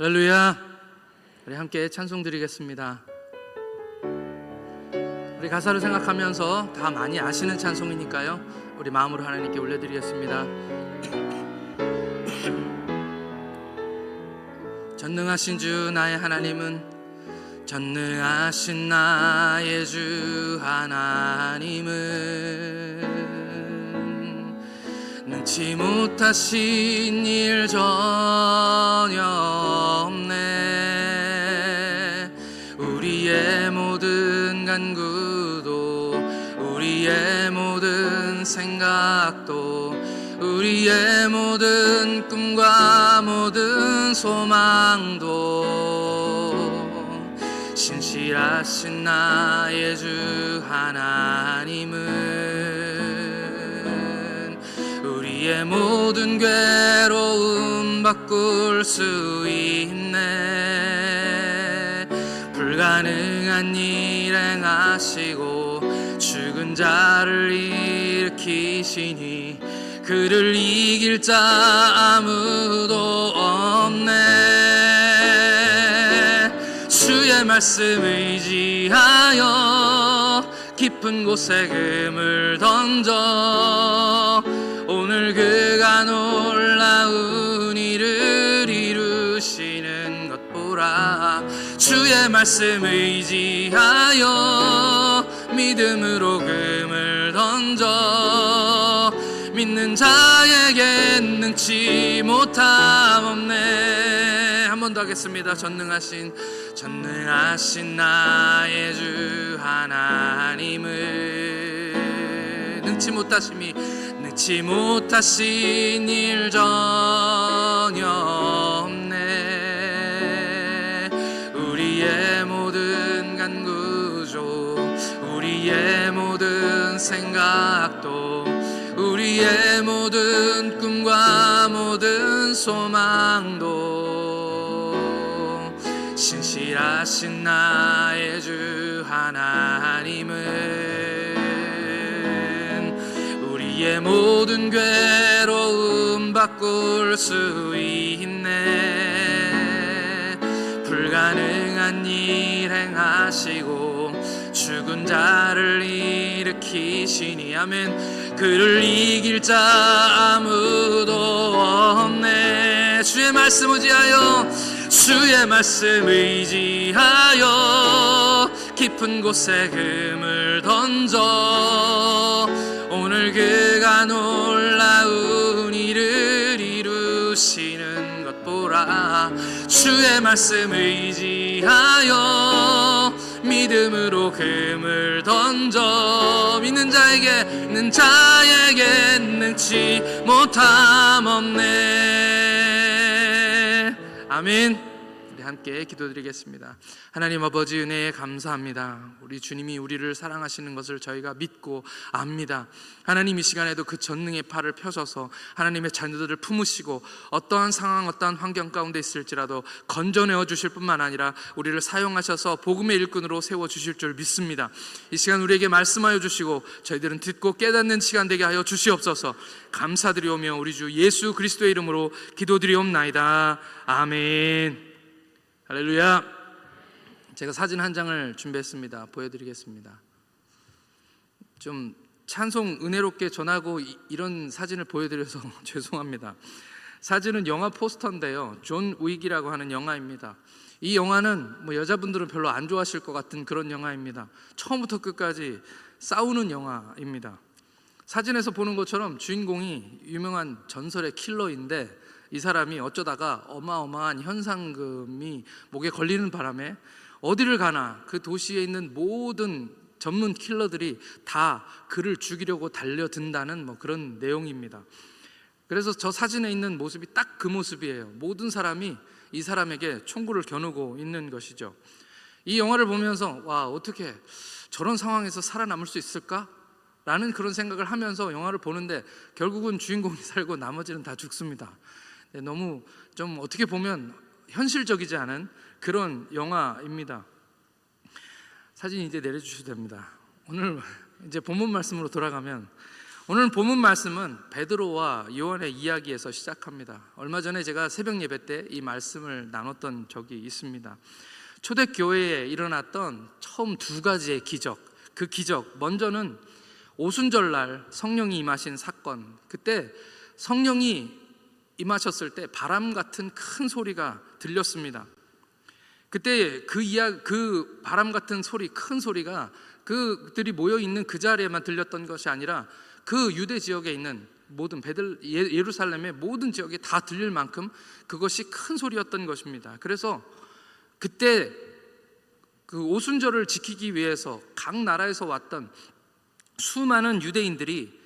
할렐루야. 우리 함께 찬송 드리겠습니다. 우리 가사를 생각하면서 다 많이 아시는 찬송이니까요, 우리 마음으로 하나님께 올려드리겠습니다. 전능하신 주 나의 하나님은, 전능하신 나의 주 하나님은 능치 못하신 일 전혀 없네. 우리의 모든 간구도, 우리의 모든 생각도, 우리의 모든 꿈과 모든 소망도 신실하신 나의 주 하나님은 우리의 모든 괴로움 바꿀 수 있네. 불가능한 일 행하시고 죽은 자를 일으키시니 그를 이길 자 아무도 없네. 주의 말씀 의지하여 깊은 곳에 금을 던져 오늘 그가 놀라운 일을 이루시는 것 보라. 주의 말씀 의지하여 믿음으로 금을 던져 믿는 자에겐 능치 못함 없네. 한 번 더 하겠습니다. 전능하신 나의 주 하나님은 능치 못하신 일 전혀 없네. 우리의 모든 간구조, 우리의 모든 생각도, 우리의 모든 꿈과 모든 소망도 신실하신 나의 주 하나님은 우리의 모든 괴로움 바꿀 수 있네. 불가능한 일 행하시고 죽은 자를 일으키시니 아멘. 그를 이길 자 아무도 없네. 주의 말씀 의지하여 깊은 곳에 금을 던져 오늘 그가 놀라운 일을 이루시는 것 보라. 주의 말씀 의지하여 믿음으로 금을 던져 믿는 자에게 능치 못함 없네. 아멘. 우리 함께 기도드리겠습니다. 하나님 아버지, 은혜에 감사합니다. 우리 주님이 우리를 사랑하시는 것을 저희가 믿고 압니다. 하나님, 이 시간에도 그 전능의 팔을 펴셔서 하나님의 자녀들을 품으시고 어떠한 상황, 어떠한 환경 가운데 있을지라도 건져내어 주실 뿐만 아니라 우리를 사용하셔서 복음의 일꾼으로 세워주실 줄 믿습니다. 이 시간 우리에게 말씀하여 주시고 저희들은 듣고 깨닫는 시간 되게 하여 주시옵소서. 감사드리오며 우리 주 예수 그리스도의 이름으로 기도드리옵나이다. 아멘. 할렐루야. 제가 사진 한 장을 준비했습니다. 보여드리겠습니다. 좀 찬송 은혜롭게 전하고 이런 사진을 보여드려서 죄송합니다. 사진은 영화 포스터인데요, 존 윅이라고 하는 영화입니다. 이 영화는 여자분들은 별로 안 좋아하실 것 같은 그런 영화입니다. 처음부터 끝까지 싸우는 영화입니다. 사진에서 보는 것처럼 주인공이 유명한 전설의 킬러인데 이 사람이 어쩌다가 어마어마한 현상금이 목에 걸리는 바람에 어디를 가나 그 도시에 있는 모든 전문 킬러들이 다 그를 죽이려고 달려든다는 그런 내용입니다. 그래서 저 사진에 있는 모습이 딱 그 모습이에요. 모든 사람이 이 사람에게 총구를 겨누고 있는 것이죠. 이 영화를 보면서 와, 어떻게 저런 상황에서 살아남을 수 있을까? 라는 그런 생각을 하면서 영화를 보는데 결국은 주인공이 살고 나머지는 다 죽습니다. 너무 좀 어떻게 보면 현실적이지 않은 그런 영화입니다. 사진 이제 내려주셔도 됩니다. 오늘 이제 본문 말씀으로 돌아가면 오늘 본문 말씀은 베드로와 요한의 이야기에서 시작합니다. 얼마 전에 제가 새벽 예배 때 이 말씀을 나눴던 적이 있습니다. 초대교회에 일어났던 처음 두 가지의 기적, 그 기적, 먼저는 오순절날 성령이 임하신 사건. 그때 성령이 임하셨을 때 바람 같은 큰 소리가 들렸습니다. 그때 그 바람 같은 소리, 큰 소리가 그들이 모여 있는 그 자리에만 들렸던 것이 아니라 그 유대 지역에 있는 모든 예루살렘의 모든 지역에 다 들릴 만큼 그것이 큰 소리였던 것입니다. 그래서 그때 그 오순절을 지키기 위해서 각 나라에서 왔던 수많은 유대인들이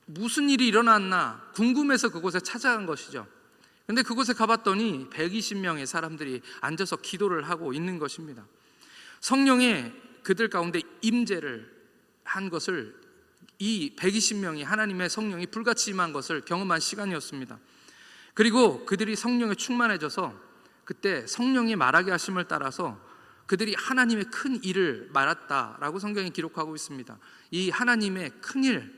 무슨 일이 일어났나 궁금해서 그곳에 찾아간 것이죠. 근데 그곳에 가봤더니 120명의 사람들이 앉아서 기도를 하고 있는 것입니다. 성령의 그들 가운데 임재를 한 것을, 이 120명이 하나님의 성령이 불같이 임한 것을 경험한 시간이었습니다. 그리고 그들이 성령에 충만해져서 그때 성령이 말하게 하심을 따라서 그들이 하나님의 큰 일을 말했다라고 성경이 기록하고 있습니다. 이 하나님의 큰 일,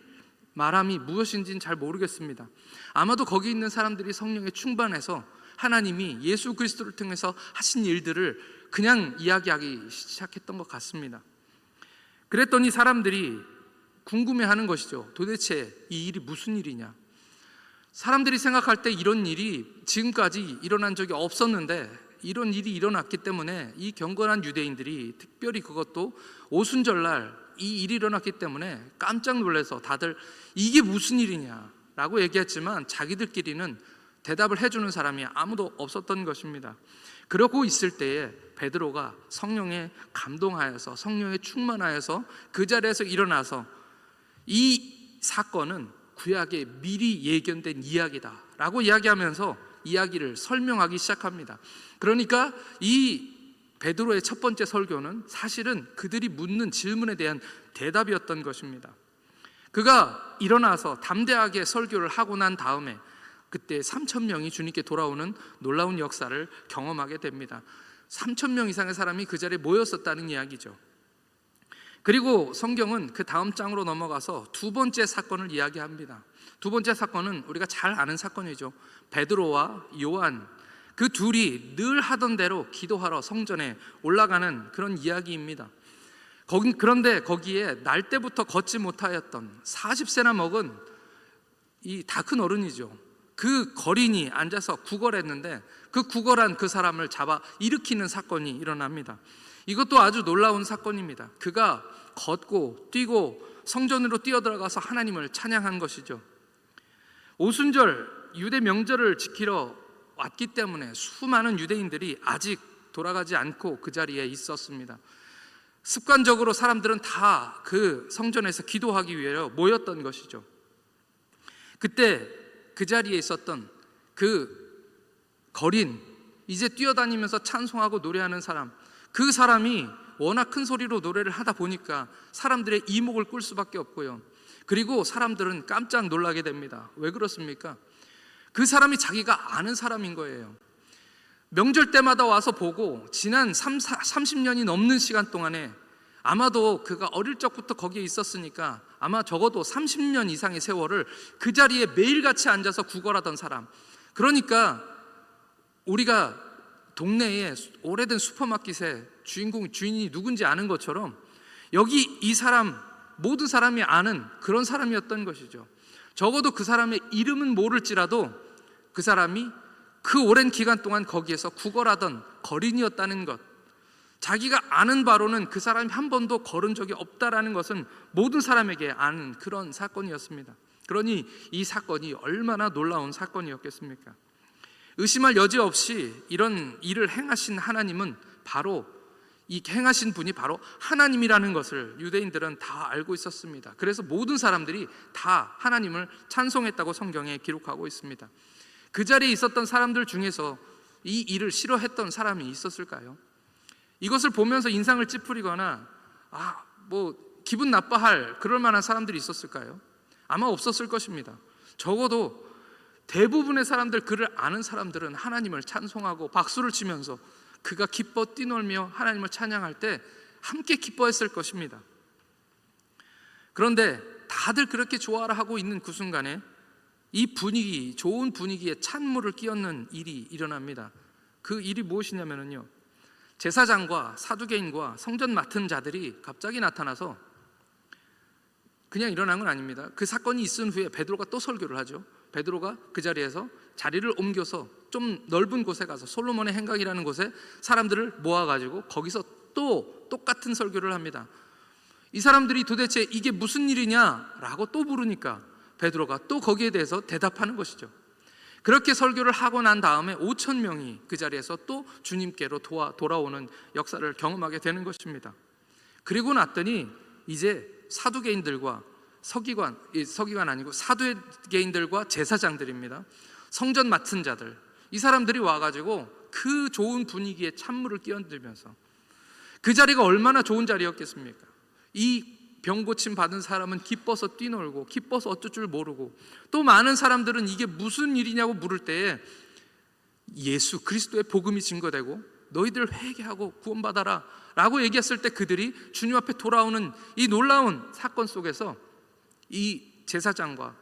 말함이 무엇인지는 잘 모르겠습니다. 아마도 거기 있는 사람들이 성령에 충만해서 하나님이 예수 그리스도를 통해서 하신 일들을 그냥 이야기하기 시작했던 것 같습니다. 그랬더니 사람들이 궁금해하는 것이죠. 도대체 이 일이 무슨 일이냐? 사람들이 생각할 때 이런 일이 지금까지 일어난 적이 없었는데 이런 일이 일어났기 때문에 이 경건한 유대인들이 특별히 그것도 오순절날 이 일이 일어났기 때문에 깜짝 놀라서 다들 이게 무슨 일이냐라고 얘기했지만 자기들끼리는 대답을 해주는 사람이 아무도 없었던 것입니다. 그러고 있을 때에 베드로가 성령에 감동하여서 성령에 충만하여서 그 자리에서 일어나서 이 사건은 구약에 미리 예견된 이야기다 라고 이야기하면서 이야기를 설명하기 시작합니다. 그러니까 이 베드로의 첫 번째 설교는 사실은 그들이 묻는 질문에 대한 대답이었던 것입니다. 그가 일어나서 담대하게 설교를 하고 난 다음에 그때 3,000명이 주님께 돌아오는 놀라운 역사를 경험하게 됩니다. 3,000명 이상의 사람이 그 자리에 모였었다는 이야기죠. 그리고 성경은 그 다음 장으로 넘어가서 두 번째 사건을 이야기합니다. 두 번째 사건은 우리가 잘 아는 사건이죠. 베드로와 요한, 그 둘이 늘 하던 대로 기도하러 성전에 올라가는 그런 이야기입니다. 그런데 거기에 날 때부터 걷지 못하였던 40세나 먹은 이 다 큰 어른이죠. 그 거린이 앉아서 구걸했는데 그 구걸한 그 사람을 잡아 일으키는 사건이 일어납니다. 이것도 아주 놀라운 사건입니다. 그가 걷고 뛰고 성전으로 뛰어들어가서 하나님을 찬양한 것이죠. 오순절 유대 명절을 지키러 왔기 때문에 수많은 유대인들이 아직 돌아가지 않고 그 자리에 있었습니다. 습관적으로 사람들은 다 그 성전에서 기도하기 위해 모였던 것이죠. 그때 그 자리에 있었던 그 거린, 이제 뛰어다니면서 찬송하고 노래하는 사람, 그 사람이 워낙 큰 소리로 노래를 하다 보니까 사람들의 이목을 끌 수밖에 없고요. 그리고 사람들은 깜짝 놀라게 됩니다. 왜 그렇습니까? 그 사람이 자기가 아는 사람인 거예요. 명절 때마다 와서 보고 지난 30년이 넘는 시간 동안에 아마도 그가 어릴 적부터 거기에 있었으니까 아마 적어도 30년 이상의 세월을 그 자리에 매일같이 앉아서 구걸하던 사람. 그러니까 우리가 동네에 오래된 슈퍼마켓의 주인이 누군지 아는 것처럼 여기 이 사람, 모든 사람이 아는 그런 사람이었던 것이죠. 적어도 그 사람의 이름은 모를지라도 그 사람이 그 오랜 기간 동안 거기에서 구걸하던 거린이었다는 것, 자기가 아는 바로는 그 사람이 한 번도 걸은 적이 없다라는 것은 모든 사람에게 아는 그런 사건이었습니다. 그러니 이 사건이 얼마나 놀라운 사건이었겠습니까? 의심할 여지 없이 이런 일을 행하신 하나님은 바로 이 행하신 분이 바로 하나님이라는 것을 유대인들은 다 알고 있었습니다. 그래서 모든 사람들이 다 하나님을 찬송했다고 성경에 기록하고 있습니다. 그 자리에 있었던 사람들 중에서 이 일을 싫어했던 사람이 있었을까요? 이것을 보면서 인상을 찌푸리거나 기분 나빠할 그럴 만한 사람들이 있었을까요? 아마 없었을 것입니다. 적어도 대부분의 사람들, 그를 아는 사람들은 하나님을 찬송하고 박수를 치면서 그가 기뻐 뛰놀며 하나님을 찬양할 때 함께 기뻐했을 것입니다. 그런데 다들 그렇게 좋아라 하고 있는 그 순간에 이 분위기, 좋은 분위기에 찬물을 끼얹는 일이 일어납니다. 그 일이 무엇이냐면요, 제사장과 사두개인과 성전 맡은 자들이 갑자기 나타나서, 그냥 일어난 건 아닙니다. 그 사건이 있은 후에 베드로가 또 설교를 하죠. 베드로가 그 자리에서 자리를 옮겨서 좀 넓은 곳에 가서 솔로몬의 행각이라는 곳에 사람들을 모아가지고 거기서 또 똑같은 설교를 합니다. 이 사람들이 도대체 이게 무슨 일이냐라고 또 물으니까 베드로가 또 거기에 대해서 대답하는 것이죠. 그렇게 설교를 하고 난 다음에 5천 명이 그 자리에서 또 주님께로 돌아오는 역사를 경험하게 되는 것입니다. 그리고 났더니 이제 사두개인들과 서기관 아니고 사두개인들과 제사장들입니다. 성전 맡은 자들, 이 사람들이 와가지고 그 좋은 분위기에 찬물을 끼얹으면서, 그 자리가 얼마나 좋은 자리였겠습니까? 이 병 고침 받은 사람은 기뻐서 뛰놀고 기뻐서 어쩔 줄 모르고, 또 많은 사람들은 이게 무슨 일이냐고 물을 때에 예수 그리스도의 복음이 증거되고 너희들 회개하고 구원받아라 라고 얘기했을 때 그들이 주님 앞에 돌아오는 이 놀라운 사건 속에서 이 제사장과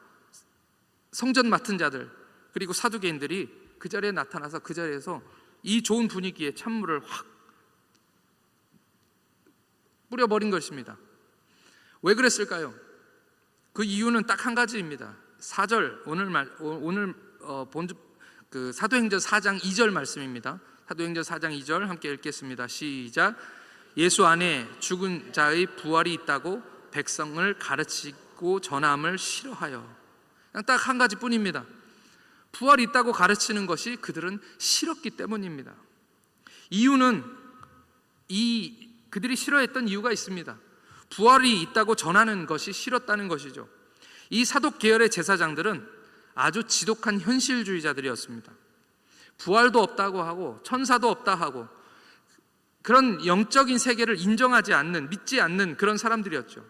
성전 맡은 자들 그리고 사두개인들이 그 자리에 나타나서 그 자리에서 이 좋은 분위기에 찬물을 확 뿌려버린 것입니다. 왜 그랬을까요? 그 이유는 딱 한 가지입니다. 4절, 오늘 그 사도행전 4장 2절 말씀입니다. 사도행전 4장 2절 함께 읽겠습니다. 시작. 예수 안에 죽은 자의 부활이 있다고 백성을 가르치고 전함을 싫어하여. 딱 한 가지뿐입니다. 부활이 있다고 가르치는 것이 그들은 싫었기 때문입니다. 이유는 그들이 싫어했던 이유가 있습니다. 부활이 있다고 전하는 것이 싫었다는 것이죠. 이 사독 계열의 제사장들은 아주 지독한 현실주의자들이었습니다. 부활도 없다고 하고 천사도 없다 하고 그런 영적인 세계를 인정하지 않는, 믿지 않는 그런 사람들이었죠.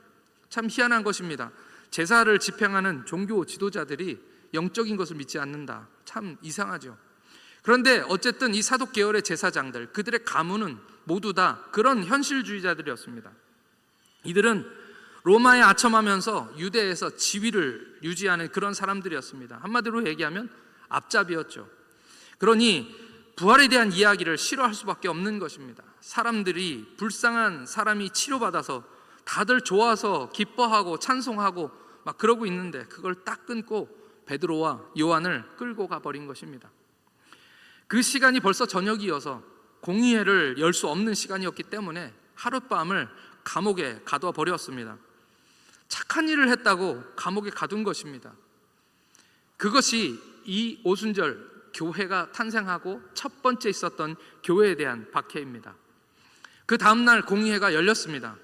참 희한한 것입니다. 제사를 집행하는 종교 지도자들이 영적인 것을 믿지 않는다. 참 이상하죠. 그런데 어쨌든 이 사독 계열의 제사장들, 그들의 가문은 모두 다 그런 현실주의자들이었습니다. 이들은 로마에 아첨하면서 유대에서 지위를 유지하는 그런 사람들이었습니다. 한마디로 얘기하면 앞잡이였죠. 그러니 부활에 대한 이야기를 싫어할 수밖에 없는 것입니다. 사람들이, 불쌍한 사람이 치료받아서 다들 좋아서 기뻐하고 찬송하고 막 그러고 있는데 그걸 딱 끊고 베드로와 요한을 끌고 가버린 것입니다. 그 시간이 벌써 저녁이어서 공의회를 열 수 없는 시간이었기 때문에 하룻밤을 감옥에 가둬 버렸습니다. 착한 일을 했다고 감옥에 가둔 것입니다. 그것이 이 오순절 교회가 탄생하고 첫 번째 있었던 교회에 대한 박해입니다. 그 다음날 공의회가 열렸습니다.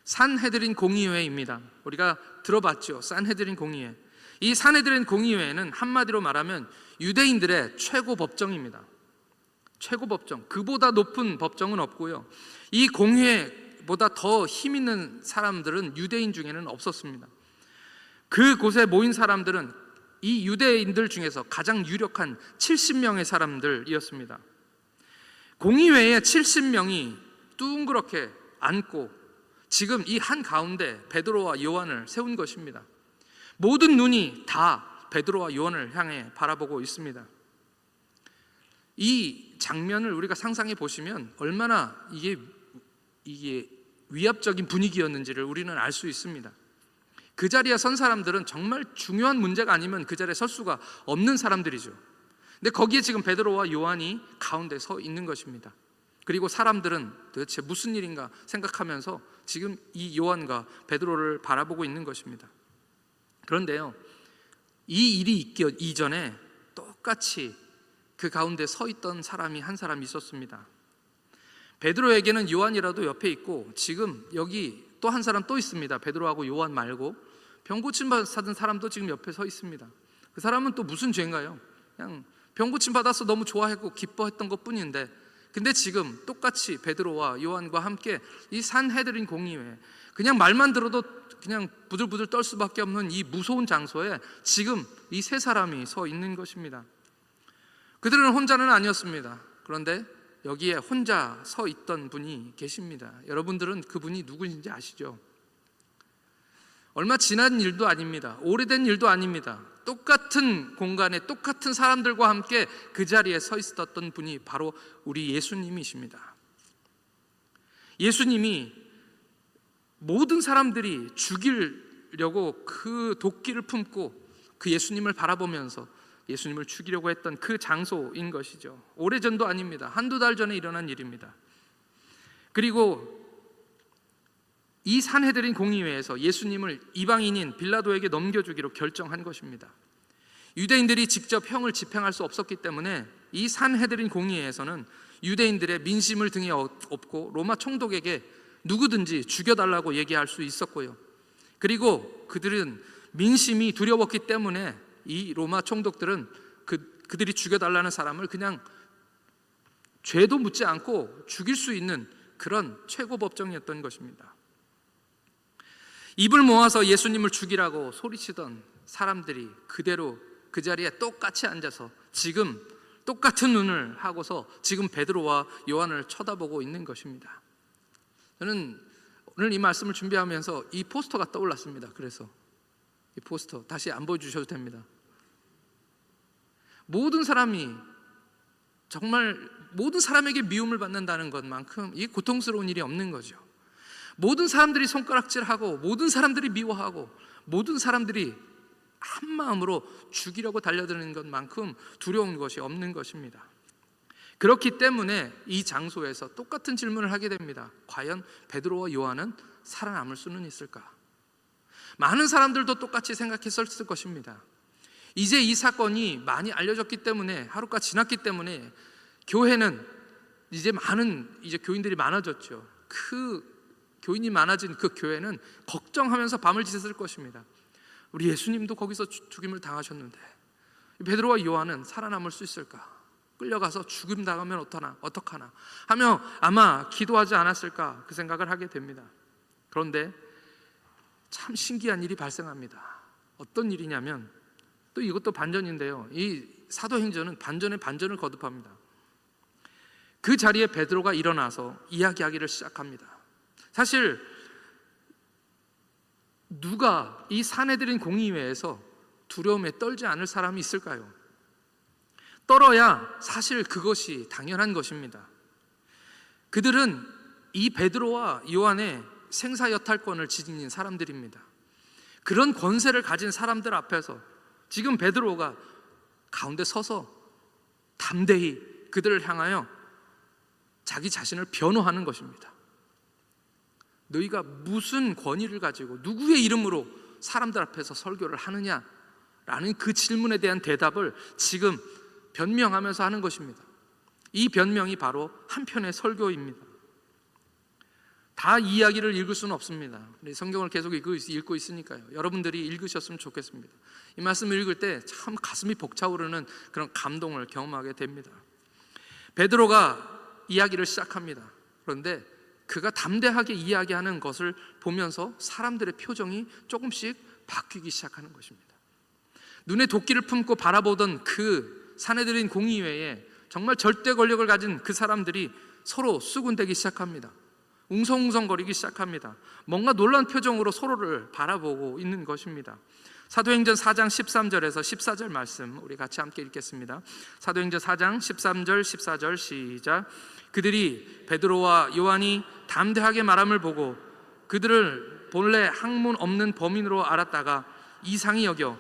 산헤드린 공의회입니다. 우리가 들어봤죠. 산헤드린 공의회. 이 산헤드린 공의회는 한마디로 말하면 유대인들의 최고 법정입니다. 최고 법정, 그보다 높은 법정은 없고요. 이 공회보다 더 힘 있는 사람들은 유대인 중에는 없었습니다. 그곳에 모인 사람들은 이 유대인들 중에서 가장 유력한 70명의 사람들이었습니다. 공의회에 70명이 둥그렇게 앉고 지금 이 한가운데 베드로와 요한을 세운 것입니다. 모든 눈이 다 베드로와 요한을 향해 바라보고 있습니다. 이 장면을 우리가 상상해 보시면 얼마나 이게 위압적인 분위기였는지를 우리는 알 수 있습니다. 그 자리에 선 사람들은 정말 중요한 문제가 아니면 그 자리에 설 수가 없는 사람들이죠. 근데 거기에 지금 베드로와 요한이 가운데 서 있는 것입니다. 그리고 사람들은 도대체 무슨 일인가 생각하면서 지금 이 요한과 베드로를 바라보고 있는 것입니다. 그런데요, 이 일이 있기 이전에 똑같이 그 가운데 서 있던 사람이 한 사람 있었습니다. 베드로에게는 요한이라도 옆에 있고 지금 여기 또 한 사람 또 있습니다. 베드로하고 요한 말고 병 고침 받은 사람도 지금 옆에 서 있습니다. 그 사람은 또 무슨 죄인가요? 그냥 병 고침 받아서 너무 좋아했고 기뻐했던 것뿐인데, 근데 지금 똑같이 베드로와 요한과 함께 이 산헤드린 공의회, 그냥 말만 들어도 그냥 부들부들 떨 수밖에 없는 이 무서운 장소에 지금 이 세 사람이 서 있는 것입니다. 그들은 혼자는 아니었습니다. 그런데 여기에 혼자 서 있던 분이 계십니다. 여러분들은 그분이 누구인지 아시죠? 얼마 지난 일도 아닙니다. 오래된 일도 아닙니다. 똑같은 공간에 똑같은 사람들과 함께 그 자리에 서 있었던 분이 바로 우리 예수님이십니다. 예수님이 모든 사람들이 죽이려고 그 도끼를 품고 그 예수님을 바라보면서 예수님을 죽이려고 했던 그 장소인 것이죠. 오래전도 아닙니다. 한두 달 전에 일어난 일입니다. 그리고 이 산헤드린 공의회에서 예수님을 이방인인 빌라도에게 넘겨주기로 결정한 것입니다. 유대인들이 직접 형을 집행할 수 없었기 때문에 이 산헤드린 공의회에서는 유대인들의 민심을 등에 업고 로마 총독에게 누구든지 죽여달라고 얘기할 수 있었고요. 그리고 그들은 민심이 두려웠기 때문에 이 로마 총독들은 그들이 죽여달라는 사람을 그냥 죄도 묻지 않고 죽일 수 있는 그런 최고 법정이었던 것입니다. 입을 모아서 예수님을 죽이라고 소리치던 사람들이 그대로 그 자리에 똑같이 앉아서 지금 똑같은 눈을 하고서 지금 베드로와 요한을 쳐다보고 있는 것입니다. 저는 오늘 이 말씀을 준비하면서 이 포스터가 떠올랐습니다. 그래서 이 포스터 다시 안 보여주셔도 됩니다. 모든 사람이 정말 모든 사람에게 미움을 받는다는 것만큼 이 고통스러운 일이 없는 거죠. 모든 사람들이 손가락질하고 모든 사람들이 미워하고 모든 사람들이 한 마음으로 죽이려고 달려드는 것만큼 두려운 것이 없는 것입니다. 그렇기 때문에 이 장소에서 똑같은 질문을 하게 됩니다. 과연 베드로와 요한은 살아남을 수는 있을까? 많은 사람들도 똑같이 생각했을 것입니다. 이제 이 사건이 많이 알려졌기 때문에, 하루가 지났기 때문에 교회는 이제 교인들이 많아졌죠. 그 교인이 많아진 그 교회는 걱정하면서 밤을 지샜을 것입니다. 우리 예수님도 거기서 죽임을 당하셨는데 베드로와 요한은 살아남을 수 있을까? 끌려가서 죽임 당하면 어떡하나 하며 아마 기도하지 않았을까 그 생각을 하게 됩니다. 그런데 참 신기한 일이 발생합니다. 어떤 일이냐면, 또 이것도 반전인데요, 이 사도행전은 반전에 반전을 거듭합니다. 그 자리에 베드로가 일어나서 이야기하기를 시작합니다. 사실 누가 이 산헤드린 공의회에서 두려움에 떨지 않을 사람이 있을까요? 떨어야 사실 그것이 당연한 것입니다. 그들은 이 베드로와 요한의 생사여탈권을 지닌 사람들입니다. 그런 권세를 가진 사람들 앞에서 지금 베드로가 가운데 서서 담대히 그들을 향하여 자기 자신을 변호하는 것입니다. 너희가 무슨 권위를 가지고 누구의 이름으로 사람들 앞에서 설교를 하느냐라는 그 질문에 대한 대답을 지금 변명하면서 하는 것입니다. 이 변명이 바로 한편의 설교입니다. 다 이야기를 읽을 수는 없습니다. 성경을 계속 읽고 있으니까요. 여러분들이 읽으셨으면 좋겠습니다. 이 말씀을 읽을 때 참 가슴이 벅차오르는 그런 감동을 경험하게 됩니다. 베드로가 이야기를 시작합니다. 그런데 그가 담대하게 이야기하는 것을 보면서 사람들의 표정이 조금씩 바뀌기 시작하는 것입니다. 눈에 도끼를 품고 바라보던 그 산헤드린 공의회에 정말 절대 권력을 가진 그 사람들이 서로 수군대기 시작합니다. 웅성웅성거리기 시작합니다. 뭔가 놀란 표정으로 서로를 바라보고 있는 것입니다. 사도행전 4장 13절에서 14절 말씀 우리 같이 함께 읽겠습니다. 사도행전 4장 13절 14절 시작. 그들이 베드로와 요한이 담대하게 말함을 보고 그들을 본래 학문 없는 범인으로 알았다가 이상히 여겨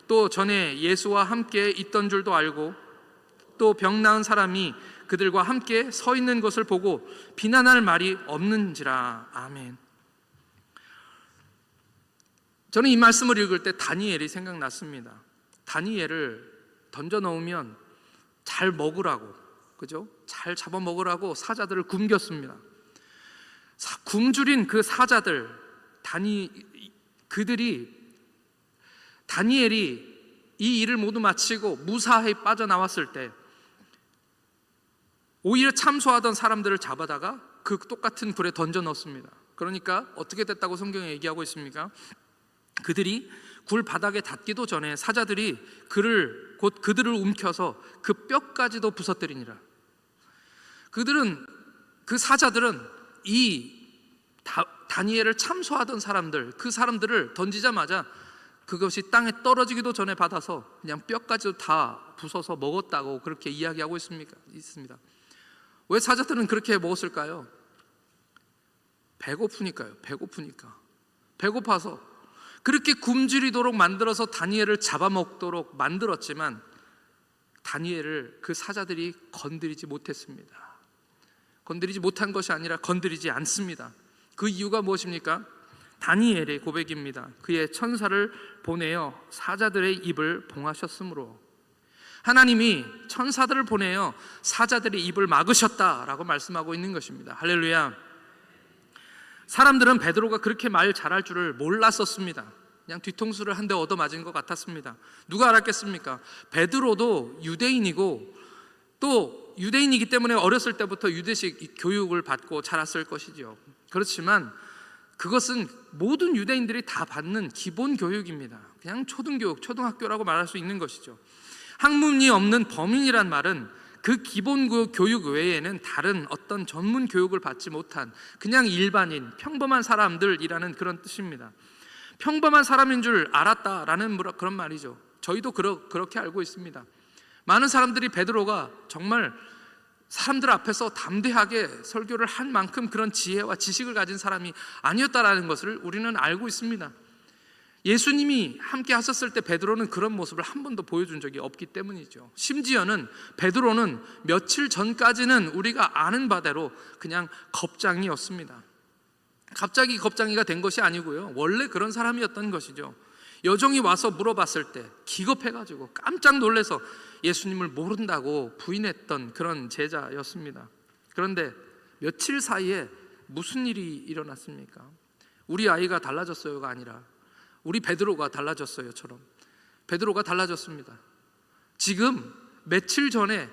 또 전에 예수와 함께 있던 줄도 알고 또 병 나은 사람이 그들과 함께 서 있는 것을 보고 비난할 말이 없는지라. 아멘. 저는 이 말씀을 읽을 때 다니엘이 생각났습니다. 다니엘을 던져 넣으면 잘 먹으라고, 그죠? 잘 잡아먹으라고 사자들을 굶겼습니다. 굶주린 그 사자들, 다니엘이 이 일을 모두 마치고 무사히 빠져나왔을 때 오히려 참소하던 사람들을 잡아다가 그 똑같은 불에 던져 넣습니다. 그러니까 어떻게 됐다고 성경에 얘기하고 있습니까? 그들이 굴 바닥에 닿기도 전에 사자들이 곧 그들을 움켜서 그 뼈까지도 부서뜨리니라. 그 사자들은 이 다니엘을 참소하던 사람들, 그 사람들을 던지자마자 그것이 땅에 떨어지기도 전에 받아서 그냥 뼈까지도 다 부숴서 먹었다고 그렇게 이야기하고 있습니다. 왜 사자들은 그렇게 먹었을까요? 배고프니까요. 배고파서 그렇게 굶주리도록 만들어서 다니엘을 잡아먹도록 만들었지만 다니엘을 그 사자들이 건드리지 못했습니다. 건드리지 못한 것이 아니라 건드리지 않습니다. 그 이유가 무엇입니까? 다니엘의 고백입니다. 그의 천사를 보내어 사자들의 입을 봉하셨으므로. 하나님이 천사들을 보내어 사자들의 입을 막으셨다라고 말씀하고 있는 것입니다. 할렐루야. 사람들은 베드로가 그렇게 말 잘할 줄을 몰랐었습니다. 그냥 뒤통수를 한 대 얻어맞은 것 같았습니다. 누가 알았겠습니까? 베드로도 유대인이고 또 유대인이기 때문에 어렸을 때부터 유대식 교육을 받고 자랐을 것이죠. 그렇지만 그것은 모든 유대인들이 다 받는 기본 교육입니다. 그냥 초등교육, 초등학교라고 말할 수 있는 것이죠. 학문이 없는 범인이란 말은 그 기본 교육 외에는 다른 어떤 전문 교육을 받지 못한 그냥 일반인, 평범한 사람들이라는 그런 뜻입니다. 평범한 사람인 줄 알았다라는 그런 말이죠. 저희도 그렇게 알고 있습니다. 많은 사람들이 베드로가 정말 사람들 앞에서 담대하게 설교를 한 만큼 그런 지혜와 지식을 가진 사람이 아니었다라는 것을 우리는 알고 있습니다. 예수님이 함께 하셨을 때 베드로는 그런 모습을 한 번도 보여준 적이 없기 때문이죠. 심지어는 베드로는 며칠 전까지는 우리가 아는 바대로 그냥 겁장이었습니다. 갑자기 겁장이가 된 것이 아니고요, 원래 그런 사람이었던 것이죠. 여종이 와서 물어봤을 때 기겁해가지고 깜짝 놀라서 예수님을 모른다고 부인했던 그런 제자였습니다. 그런데 며칠 사이에 무슨 일이 일어났습니까? 우리 아이가 달라졌어요가 아니라 우리 베드로가 달라졌어요처럼 베드로가 달라졌습니다. 지금 며칠 전에,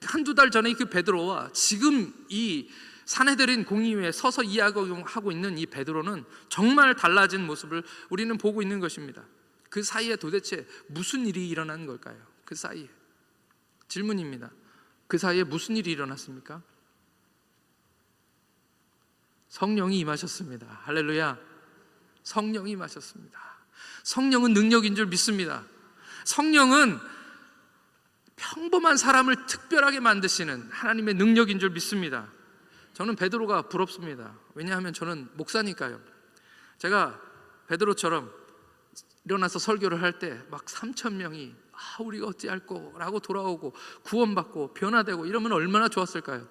한두 달 전에 그 베드로와 지금 이 사내들인 공의회에 서서 이야기하고 있는 이 베드로는 정말 달라진 모습을 우리는 보고 있는 것입니다. 그 사이에 도대체 무슨 일이 일어난 걸까요? 그 사이에 질문입니다. 그 사이에 무슨 일이 일어났습니까? 성령이 임하셨습니다. 할렐루야. 성령이 임하셨습니다. 성령은 능력인 줄 믿습니다. 성령은 평범한 사람을 특별하게 만드시는 하나님의 능력인 줄 믿습니다. 저는 베드로가 부럽습니다. 왜냐하면 저는 목사니까요. 제가 베드로처럼 일어나서 설교를 할 때 막 3,000명이 우리가 어찌할꼬 라고 돌아오고 구원받고 변화되고 이러면 얼마나 좋았을까요?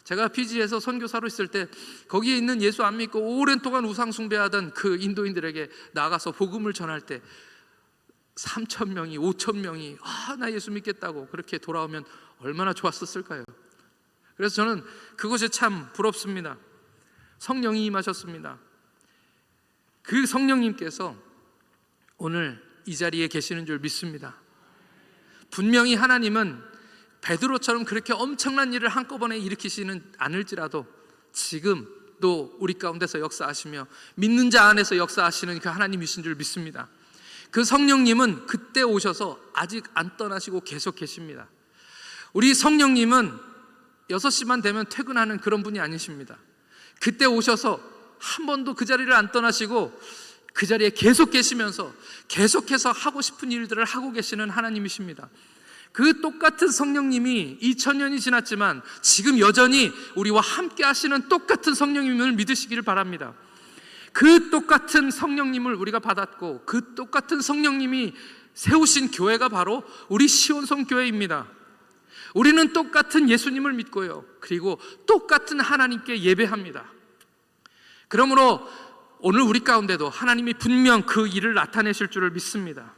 제가 피지에서 선교사로 있을 때 거기에 있는 예수 안 믿고 오랜 동안 우상 숭배하던 그 인도인들에게 나가서 복음을 전할 때 3,000명이 5,000명이 나 예수 믿겠다고 그렇게 돌아오면 얼마나 좋았었을까요? 그래서 저는 그것이 참 부럽습니다. 성령이 임하셨습니다. 그 성령님께서 오늘 이 자리에 계시는 줄 믿습니다. 분명히 하나님은 베드로처럼 그렇게 엄청난 일을 한꺼번에 일으키시는 않을지라도 지금 또 우리 가운데서 역사하시며 믿는 자 안에서 역사하시는 그 하나님이신 줄 믿습니다. 그 성령님은 그때 오셔서 아직 안 떠나시고 계속 계십니다. 우리 성령님은 6시만 되면 퇴근하는 그런 분이 아니십니다. 그때 오셔서 한 번도 그 자리를 안 떠나시고 그 자리에 계속 계시면서 계속해서 하고 싶은 일들을 하고 계시는 하나님이십니다. 그 똑같은 성령님이 2000년이 지났지만 지금 여전히 우리와 함께 하시는 똑같은 성령님을 믿으시기를 바랍니다. 그 똑같은 성령님을 우리가 받았고 그 똑같은 성령님이 세우신 교회가 바로 우리 시온성 교회입니다. 우리는 똑같은 예수님을 믿고요, 그리고 똑같은 하나님께 예배합니다. 그러므로 오늘 우리 가운데도 하나님이 분명 그 일을 나타내실 줄을 믿습니다.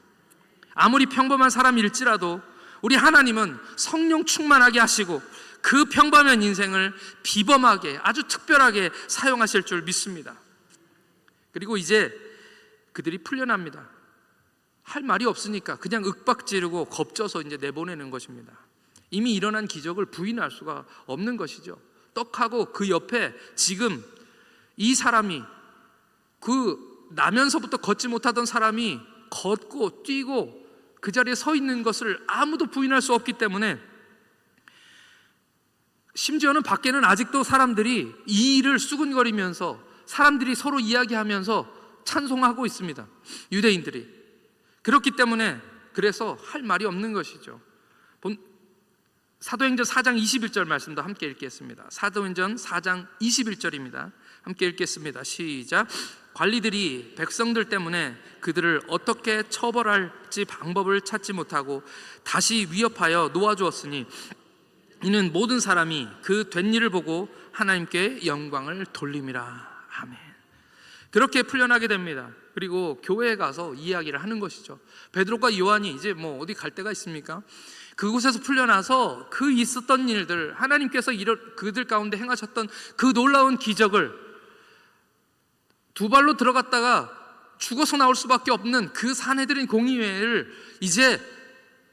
아무리 평범한 사람일지라도 우리 하나님은 성령 충만하게 하시고 그 평범한 인생을 비범하게 아주 특별하게 사용하실 줄 믿습니다. 그리고 이제 그들이 풀려납니다. 할 말이 없으니까 그냥 윽박지르고 겁져서 이제 내보내는 것입니다. 이미 일어난 기적을 부인할 수가 없는 것이죠. 떡하고 그 옆에 지금 이 사람이, 그 나면서부터 걷지 못하던 사람이 걷고 뛰고 그 자리에 서 있는 것을 아무도 부인할 수 없기 때문에, 심지어는 밖에는 아직도 사람들이 이 일을 수군거리면서 사람들이 서로 이야기하면서 찬송하고 있습니다. 유대인들이. 그렇기 때문에 그래서 할 말이 없는 것이죠. 사도행전 4장 21절 말씀도 함께 읽겠습니다. 사도행전 4장 21절입니다. 함께 읽겠습니다. 시작. 관리들이 백성들 때문에 그들을 어떻게 처벌할지 방법을 찾지 못하고 다시 위협하여 놓아주었으니 이는 모든 사람이 그 된 일을 보고 하나님께 영광을 돌림이라. 아멘. 그렇게 풀려나게 됩니다. 그리고 교회에 가서 이야기를 하는 것이죠. 베드로과 요한이 이제 뭐 어디 갈 데가 있습니까? 그곳에서 풀려나서 그 있었던 일들, 하나님께서 그들 가운데 행하셨던 그 놀라운 기적을, 두 발로 들어갔다가 죽어서 나올 수밖에 없는 그 사내들인 공의회를 이제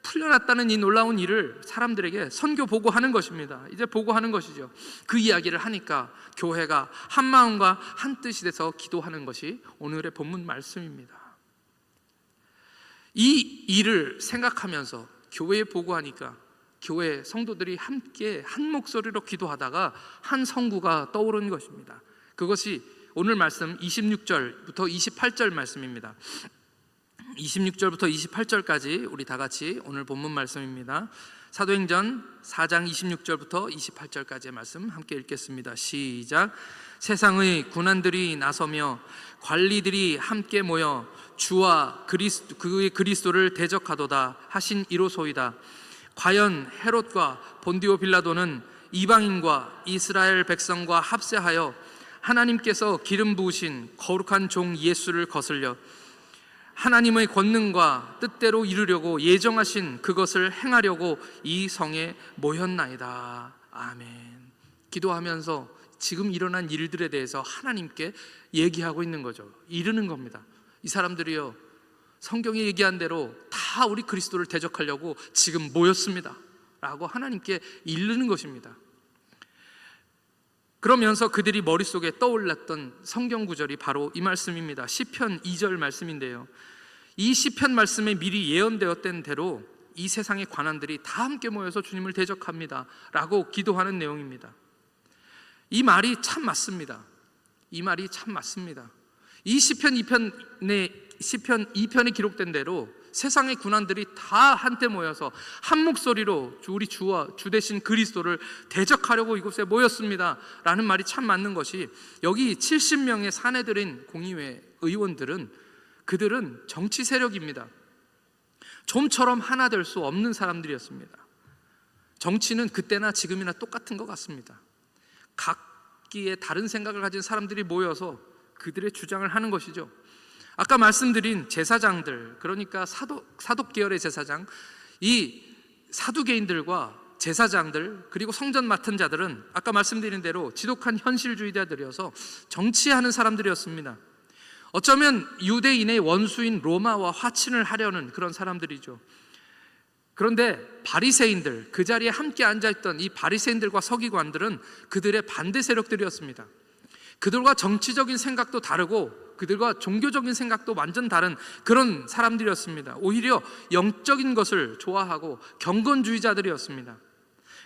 풀려났다는 이 놀라운 일을 사람들에게 선교 보고하는 것입니다. 이제 보고하는 것이죠. 그 이야기를 하니까 교회가 한 마음과 한 뜻이 돼서 기도하는 것이 오늘의 본문 말씀입니다. 이 일을 생각하면서 교회에 보고하니까 교회 성도들이 함께 한 목소리로 기도하다가 한 성구가 떠오른 것입니다. 그것이 오늘 말씀 26절부터 28절 말씀입니다. 26절부터 28절까지 우리 다 같이 오늘 본문 말씀입니다. 사도행전 4장 26절부터 28절까지의 말씀 함께 읽겠습니다. 시작. 세상의 군안들이 나서며 관리들이 함께 모여 주와 그의 그리스도를 대적하도다 하신 이로소이다. 과연 헤롯과 본디오 빌라도는 이방인과 이스라엘 백성과 합세하여 하나님께서 기름 부으신 거룩한 종 예수를 거슬려 하나님의 권능과 뜻대로 이루려고 예정하신 그것을 행하려고 이 성에 모였나이다. 아멘. 기도하면서 지금 일어난 일들에 대해서 하나님께 얘기하고 있는 거죠. 이르는 겁니다. 이 사람들이요, 성경에 얘기한 대로 다 우리 그리스도를 대적하려고 지금 모였습니다 라고 하나님께 이르는 것입니다. 그러면서 그들이 머릿속에 떠올랐던 성경 구절이 바로 이 말씀입니다. 시편 2절 말씀인데요, 이 시편 말씀에 미리 예언되었던 대로 이 세상의 관원들이 다 함께 모여서 주님을 대적합니다 라고 기도하는 내용입니다. 이 말이 참 맞습니다. 이 말이 참 맞습니다. 이 시편 2편에 기록된 대로 세상의 군안들이 다 한때 모여서 한 목소리로 우리 주와 주 되신 그리스도를 대적하려고 이곳에 모였습니다 라는 말이 참 맞는 것이, 여기 70명의 사내들인 공의회 의원들은 그들은 정치 세력입니다. 좀처럼 하나 될 수 없는 사람들이었습니다. 정치는 그때나 지금이나 똑같은 것 같습니다. 각기의 다른 생각을 가진 사람들이 모여서 그들의 주장을 하는 것이죠. 아까 말씀드린 제사장들, 그러니까 사독 계열의 제사장, 이 사두개인들과 제사장들, 그리고 성전 맡은 자들은 아까 말씀드린 대로 지독한 현실주의자들이어서 정치하는 사람들이었습니다. 어쩌면 유대인의 원수인 로마와 화친을 하려는 그런 사람들이죠. 그런데 바리새인들, 그 자리에 함께 앉아있던 이 바리새인들과 서기관들은 그들의 반대 세력들이었습니다. 그들과 정치적인 생각도 다르고 그들과 종교적인 생각도 완전 다른 그런 사람들이었습니다. 오히려 영적인 것을 좋아하고 경건주의자들이었습니다.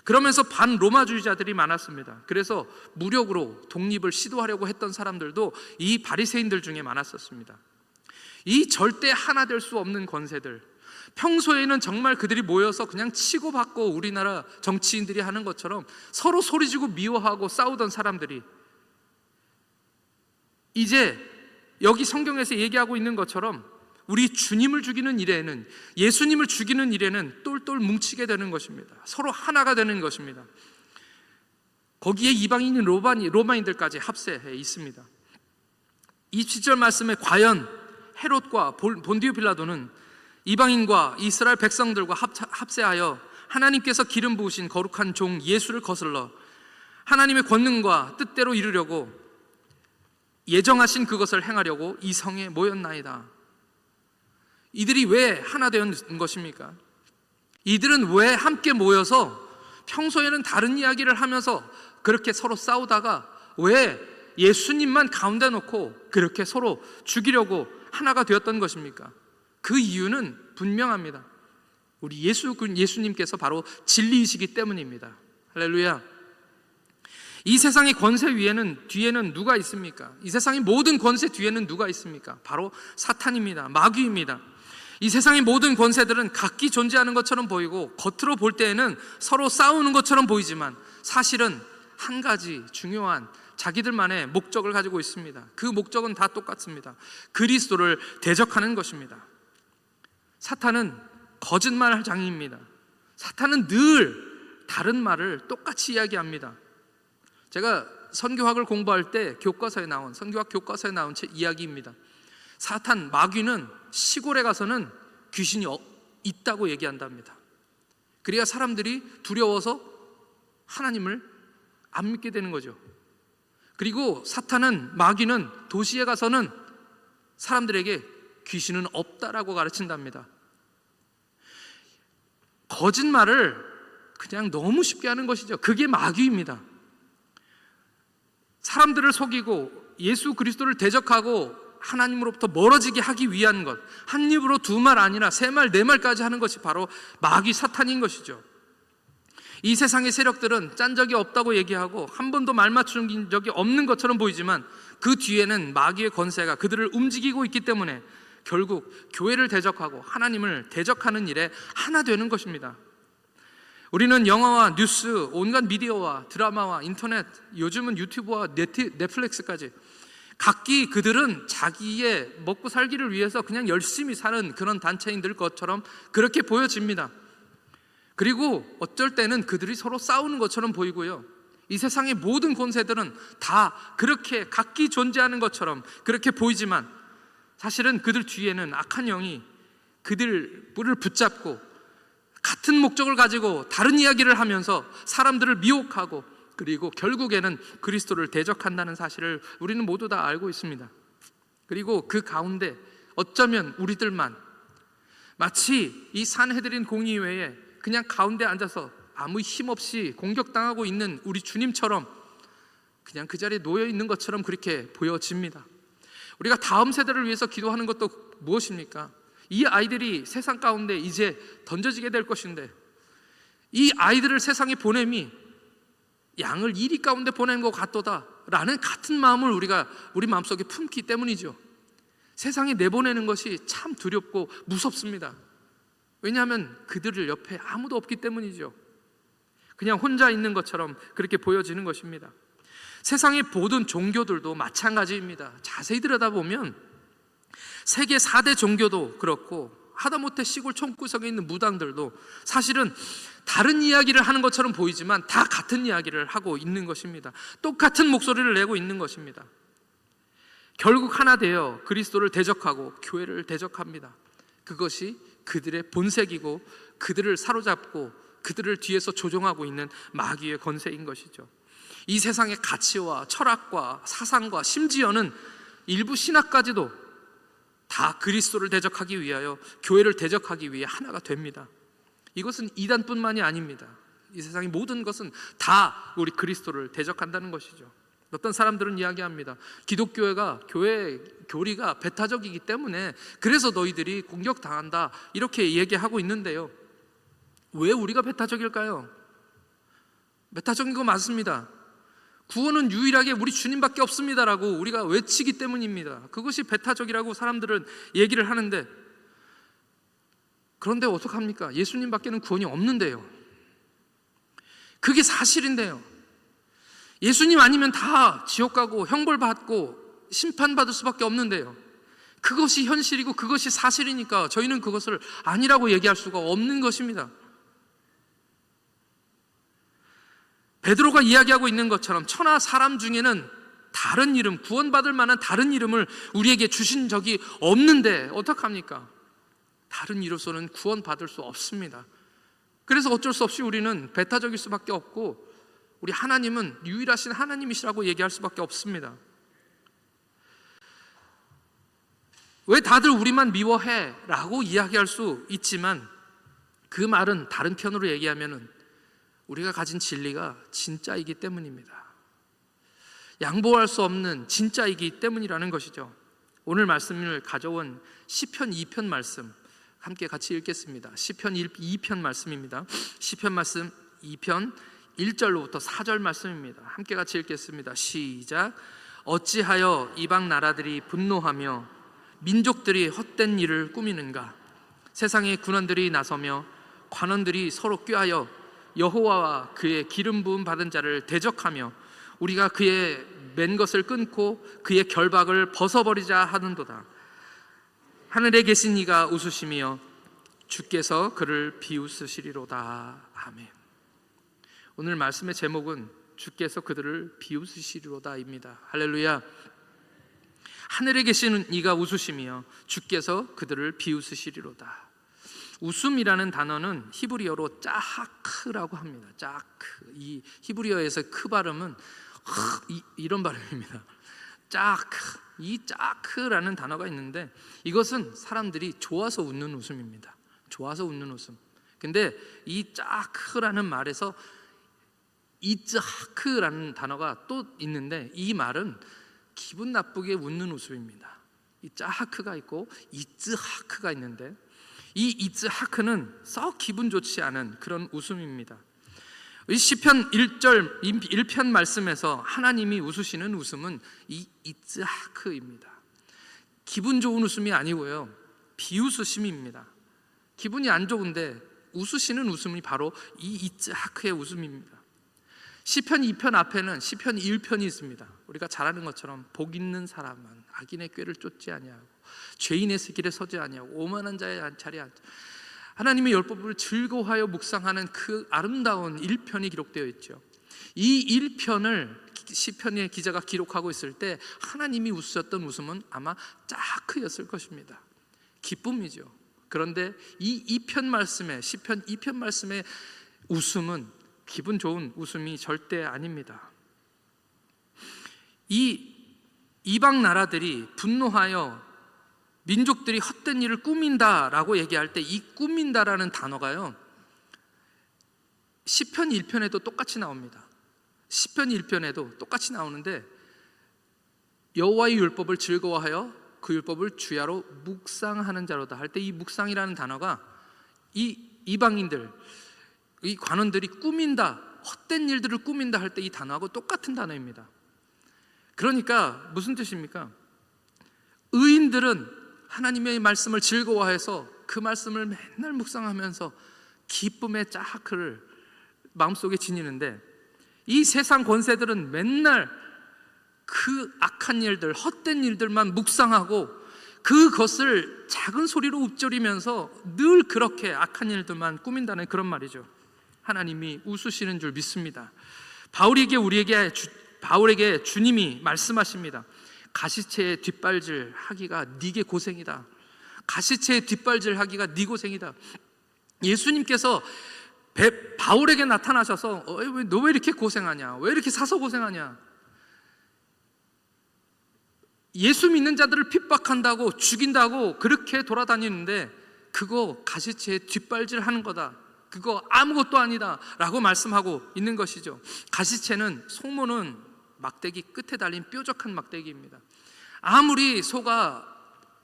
그러면서 반로마주의자들이 많았습니다. 그래서 무력으로 독립을 시도하려고 했던 사람들도 이 바리새인들 중에 많았었습니다. 이 절대 하나 될 수 없는 권세들, 평소에는 정말 그들이 모여서 그냥 치고받고 우리나라 정치인들이 하는 것처럼 서로 소리지고 미워하고 싸우던 사람들이 이제 여기 성경에서 얘기하고 있는 것처럼 우리 주님을 죽이는 일에는, 예수님을 죽이는 일에는 똘똘 뭉치게 되는 것입니다. 서로 하나가 되는 것입니다. 거기에 이방인인 로마인들까지 합세해 있습니다. 이 7절 말씀에 과연 헤롯과 본디오 빌라도는 이방인과 이스라엘 백성들과 합세하여 하나님께서 기름 부으신 거룩한 종 예수를 거슬러 하나님의 권능과 뜻대로 이루려고 예정하신 그것을 행하려고 이 성에 모였나이다. 이들이 왜 하나 된 것입니까? 이들은 왜 함께 모여서 평소에는 다른 이야기를 하면서 그렇게 서로 싸우다가 왜 예수님만 가운데 놓고 그렇게 서로 죽이려고 하나가 되었던 것입니까? 그 이유는 분명합니다. 우리 예수님께서 바로 진리이시기 때문입니다. 할렐루야. 이 세상의 권세 뒤에는 누가 있습니까? 이 세상의 모든 권세 뒤에는 누가 있습니까? 바로 사탄입니다. 마귀입니다. 이 세상의 모든 권세들은 각기 존재하는 것처럼 보이고 겉으로 볼 때에는 서로 싸우는 것처럼 보이지만 사실은 한 가지 중요한 자기들만의 목적을 가지고 있습니다. 그 목적은 다 똑같습니다. 그리스도를 대적하는 것입니다. 사탄은 거짓말 장인입니다. 사탄은 늘 다른 말을 똑같이 이야기합니다. 제가 선교학을 공부할 때 선교학 교과서에 나온 이야기입니다. 사탄, 마귀는 시골에 가서는 귀신이 있다고 얘기한답니다. 그래야 사람들이 두려워서 하나님을 안 믿게 되는 거죠. 그리고 마귀는 도시에 가서는 사람들에게 귀신은 없다라고 가르친답니다. 거짓말을 그냥 너무 쉽게 하는 것이죠. 그게 마귀입니다. 사람들을 속이고 예수 그리스도를 대적하고 하나님으로부터 멀어지게 하기 위한 것, 한 입으로 두 말 아니라 세 말, 네 말까지 하는 것이 바로 마귀 사탄인 것이죠. 이 세상의 세력들은 짠 적이 없다고 얘기하고 한 번도 말 맞춘 적이 없는 것처럼 보이지만 그 뒤에는 마귀의 권세가 그들을 움직이고 있기 때문에 결국 교회를 대적하고 하나님을 대적하는 일에 하나 되는 것입니다. 우리는 영화와 뉴스, 온갖 미디어와 드라마와 인터넷, 요즘은 유튜브와 넷플릭스까지 각기 그들은 자기의 먹고 살기를 위해서 그냥 열심히 사는 그런 단체인들 것처럼 그렇게 보여집니다. 그리고 어쩔 때는 그들이 서로 싸우는 것처럼 보이고요. 이 세상의 모든 권세들은 다 그렇게 각기 존재하는 것처럼 그렇게 보이지만 사실은 그들 뒤에는 악한 영이 그들을 붙잡고 같은 목적을 가지고 다른 이야기를 하면서 사람들을 미혹하고 그리고 결국에는 그리스도를 대적한다는 사실을 우리는 모두 다 알고 있습니다. 그리고 그 가운데 어쩌면 우리들만 마치 이 산헤드린 공의회에 그냥 가운데 앉아서 아무 힘없이 공격당하고 있는 우리 주님처럼 그냥 그 자리에 놓여 있는 것처럼 그렇게 보여집니다. 우리가 다음 세대를 위해서 기도하는 것도 무엇입니까? 이 아이들이 세상 가운데 이제 던져지게 될 것인데 이 아이들을 세상에 보냄이 양을 이리 가운데 보낸 것 같도다 라는 같은 마음을 우리가 우리 마음속에 품기 때문이죠. 세상에 내보내는 것이 참 두렵고 무섭습니다. 왜냐하면 그들을 옆에 아무도 없기 때문이죠. 그냥 혼자 있는 것처럼 그렇게 보여지는 것입니다. 세상의 모든 종교들도 마찬가지입니다. 자세히 들여다보면 세계 4대 종교도 그렇고 하다못해 시골 촌구석에 있는 무당들도 사실은 다른 이야기를 하는 것처럼 보이지만 다 같은 이야기를 하고 있는 것입니다. 똑같은 목소리를 내고 있는 것입니다. 결국 하나 되어 그리스도를 대적하고 교회를 대적합니다. 그것이 그들의 본색이고 그들을 사로잡고 그들을 뒤에서 조종하고 있는 마귀의 권세인 것이죠. 이 세상의 가치와 철학과 사상과 심지어는 일부 신학까지도 다 그리스도를 대적하기 위하여 교회를 대적하기 위해 하나가 됩니다. 이것은 이단뿐만이 아닙니다. 이 세상의 모든 것은 다 우리 그리스도를 대적한다는 것이죠. 어떤 사람들은 이야기합니다. 기독교회가 교리가 배타적이기 때문에 그래서 너희들이 공격당한다 이렇게 얘기하고 있는데요. 왜 우리가 배타적일까요? 배타적인 거 맞습니다. 구원은 유일하게 우리 주님밖에 없습니다라고 우리가 외치기 때문입니다. 그것이 배타적이라고 사람들은 얘기를 하는데 그런데 어떡합니까? 예수님밖에는 구원이 없는데요. 그게 사실인데요. 예수님 아니면 다 지옥 가고 형벌받고 심판받을 수밖에 없는데요. 그것이 현실이고 그것이 사실이니까 저희는 그것을 아니라고 얘기할 수가 없는 것입니다. 베드로가 이야기하고 있는 것처럼 천하 사람 중에는 다른 이름, 구원받을 만한 다른 이름을 우리에게 주신 적이 없는데 어떡합니까? 다른 이로서는 구원받을 수 없습니다. 그래서 어쩔 수 없이 우리는 배타적일 수밖에 없고 우리 하나님은 유일하신 하나님이시라고 얘기할 수밖에 없습니다. 왜 다들 우리만 미워해? 라고 이야기할 수 있지만 그 말은 다른 편으로 얘기하면 우리가 가진 진리가 진짜이기 때문입니다. 양보할 수 없는 진짜이기 때문이라는 것이죠. 오늘 말씀을 가져온 시편 2편 말씀 함께 같이 읽겠습니다. 시편 2편 말씀입니다. 시편 말씀 2편 1절로부터 4절 말씀입니다. 함께 같이 읽겠습니다. 시작. 어찌하여 이방 나라들이 분노하며 민족들이 헛된 일을 꾸미는가? 세상의 군원들이 나서며 관원들이 서로 꾀하여 여호와와 그의 기름 부음 받은 자를 대적하며 우리가 그의 맨 것을 끊고 그의 결박을 벗어버리자 하는도다. 하늘에 계신 이가 웃으시며 주께서 그를 비웃으시리로다. 아멘. 오늘 말씀의 제목은 주께서 그들을 비웃으시리로다입니다. 할렐루야. 하늘에 계신 이가 웃으시며 주께서 그들을 비웃으시리로다. 웃음이라는 단어는 히브리어로 짜하크라고 합니다. 짜크. 이 히브리어에서 크 발음은 이런 발음입니다. 짜크. 이 짜크라는 단어가 있는데 이것은 사람들이 좋아서 웃는 웃음입니다. 좋아서 웃는 웃음. 근데 이 짜크라는 말에서 이츠하크라는 단어가 또 있는데 이 말은 기분 나쁘게 웃는 웃음입니다. 이 짜하크가 있고 이츠하크가 있는데 이 이츠하크는 썩 기분 좋지 않은 그런 웃음입니다. 이 시편 1절 1편 말씀에서 하나님이 웃으시는 웃음은 이 이츠하크입니다. 기분 좋은 웃음이 아니고요, 비웃으심입니다. 기분이 안 좋은데 웃으시는 웃음이 바로 이 이츠하크의 웃음입니다. 시편 2편 앞에는 시편 1편이 있습니다. 우리가 잘 아는 것처럼 복 있는 사람은 악인의 꾀를 쫓지 아니하고 죄인의 길에 서지 아니하고 오만한 자의 자리에 앉아. 하나님의 율법을 즐거워하여 묵상하는 그 아름다운 1편이 기록되어 있죠. 이 1편을 시편의 기자가 기록하고 있을 때 하나님이 웃으셨던 웃음은 아마 짜크였을 것입니다. 기쁨이죠. 그런데 이 2편 말씀에 시편 2편 말씀의 웃음은 기분 좋은 웃음이 절대 아닙니다. 이 이방 나라들이 분노하여 민족들이 헛된 일을 꾸민다라고 얘기할 때 이 꾸민다라는 단어가요, 시편 1편에도 똑같이 나옵니다. 시편 1편에도 똑같이 나오는데 여호와의 율법을 즐거워하여 그 율법을 주야로 묵상하는 자로다 할 때 이 묵상이라는 단어가 이 이방인들, 이 관원들이 꾸민다, 헛된 일들을 꾸민다 할 때 이 단어하고 똑같은 단어입니다. 그러니까 무슨 뜻입니까? 의인들은 하나님의 말씀을 즐거워해서 그 말씀을 맨날 묵상하면서 기쁨의 짜하크를 마음속에 지니는데 이 세상 권세들은 맨날 그 악한 일들, 헛된 일들만 묵상하고 그것을 작은 소리로 읊조리면서 늘 그렇게 악한 일들만 꾸민다는 그런 말이죠. 하나님이 웃으시는 줄 믿습니다. 바울에게 주님이 말씀하십니다. 가시체의 뒷발질 하기가 네게 고생이다. 가시체의 뒷발질 하기가 네 고생이다. 예수님께서 바울에게 나타나셔서 너 왜 이렇게 고생하냐? 왜 이렇게 사서 고생하냐? 예수 믿는 자들을 핍박한다고 죽인다고 그렇게 돌아다니는데 그거 가시체의 뒷발질 하는 거다. 그거 아무것도 아니다 라고 말씀하고 있는 것이죠. 가시체는 속모는 막대기 끝에 달린 뾰족한 막대기입니다. 아무리 소가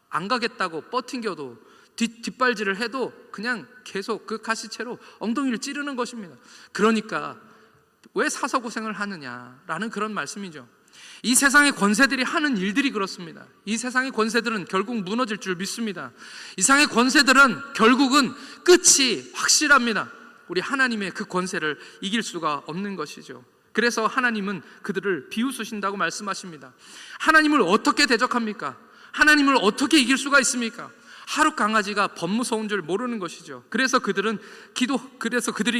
안 가겠다고 버팅겨도 뒷발질을 해도 그냥 계속 그 가시체로 엉덩이를 찌르는 것입니다. 그러니까 왜 사서 고생을 하느냐라는 그런 말씀이죠. 이 세상의 권세들이 하는 일들이 그렇습니다. 이 세상의 권세들은 결국 무너질 줄 믿습니다. 이 세상의 권세들은 결국은 끝이 확실합니다. 우리 하나님의 그 권세를 이길 수가 없는 것이죠. 그래서 하나님은 그들을 비웃으신다고 말씀하십니다. 하나님을 어떻게 대적합니까? 하나님을 어떻게 이길 수가 있습니까? 하루 강아지가 범 무서운 줄 모르는 것이죠. 그래서 그들이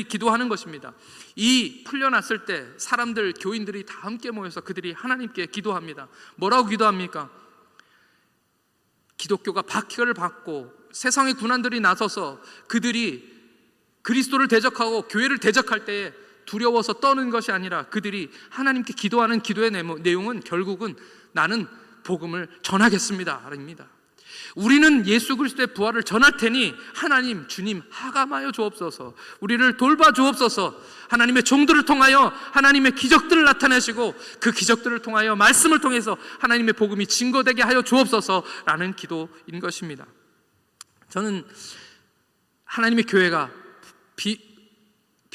기도하는 것입니다. 이 풀려났을 때 사람들, 교인들이 다 함께 모여서 그들이 하나님께 기도합니다. 뭐라고 기도합니까? 기독교가 박해를 받고 세상의 군환들이 나서서 그들이 그리스도를 대적하고 교회를 대적할 때에 두려워서 떠는 것이 아니라 그들이 하나님께 기도하는 기도의 내용은 결국은 나는 복음을 전하겠습니다 입니다. 우리는 예수 그리스도의 부활을 전할 테니 하나님 주님 하감하여 주옵소서. 우리를 돌봐 주옵소서. 하나님의 종들을 통하여 하나님의 기적들을 나타내시고 그 기적들을 통하여 말씀을 통해서 하나님의 복음이 증거되게 하여 주옵소서라는 기도인 것입니다. 저는 하나님의 교회가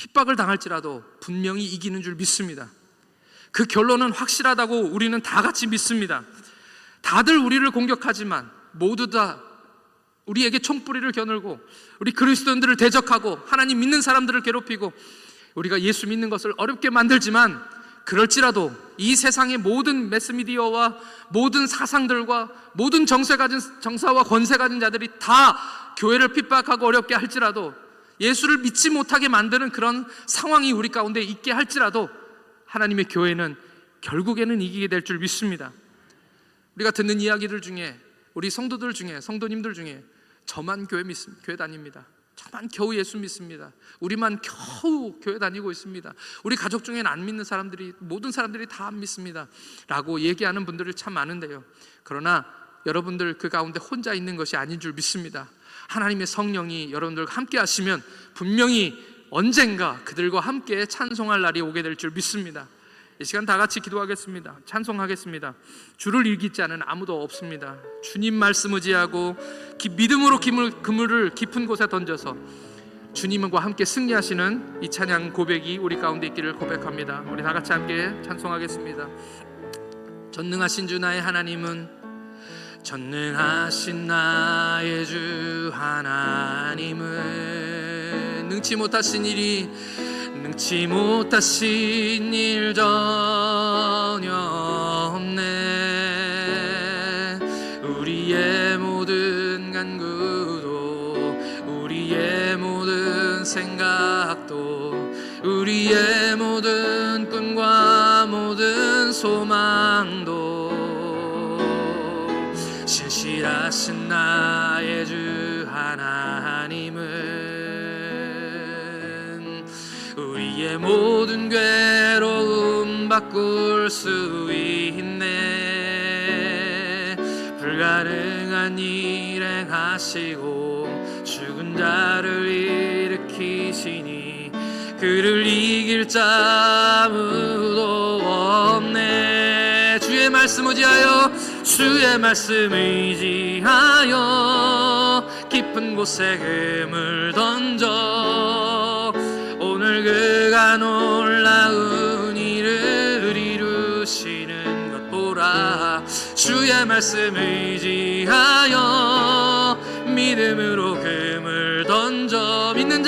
핍박을 당할지라도 분명히 이기는 줄 믿습니다. 그 결론은 확실하다고 우리는 다 같이 믿습니다. 다들 우리를 공격하지만 모두 다 우리에게 총뿌리를 겨누고 우리 그리스도인들을 대적하고 하나님 믿는 사람들을 괴롭히고 우리가 예수 믿는 것을 어렵게 만들지만, 그럴지라도 이 세상의 모든 매스미디어와 모든 사상들과 모든 정사와 권세 가진 자들이 다 교회를 핍박하고 어렵게 할지라도, 예수를 믿지 못하게 만드는 그런 상황이 우리 가운데 있게 할지라도 하나님의 교회는 결국에는 이기게 될 줄 믿습니다. 우리가 듣는 이야기들 중에, 우리 성도들 중에, 성도님들 중에 저만 교회 다닙니다. 저만 겨우 예수 믿습니다. 우리만 겨우 교회 다니고 있습니다. 우리 가족 중에는 안 믿는 사람들이, 모든 사람들이 다 안 믿습니다 라고 얘기하는 분들이 참 많은데요, 그러나 여러분들 그 가운데 혼자 있는 것이 아닌 줄 믿습니다. 하나님의 성령이 여러분들과 함께 하시면 분명히 언젠가 그들과 함께 찬송할 날이 오게 될 줄 믿습니다. 이 시간 다 같이 기도하겠습니다. 찬송하겠습니다. 주를 일깃지 않은 아무도 없습니다. 주님 말씀 의지하고 믿음으로 그물을 깊은 곳에 던져서 주님과 함께 승리하시는 이 찬양 고백이 우리 가운데 있기를 고백합니다. 우리 다 같이 함께 찬송하겠습니다. 전능하신 주 나의 하나님은, 전능하신 나의 주 하나님은 능치 못하신 일 전혀 없네. 우리의 모든 간구도, 우리의 모든 생각도, 우리의 모든 꿈과 모든 소망도 신실하신 나의 주 하나님은 우리의 모든 괴로움 바꿀 수 있네. 불가능한 일 행하시고 죽은 자를 일으키시니 그를 이길 자 아무도 없네. 주의 말씀 의지하여, 주의 말씀 의지하여 깊은 곳에 금을 던져 오늘 그가 놀라운 일을 이루시는 것 보라. 주의 말씀 의지하여 믿음으로 금을 던져 믿는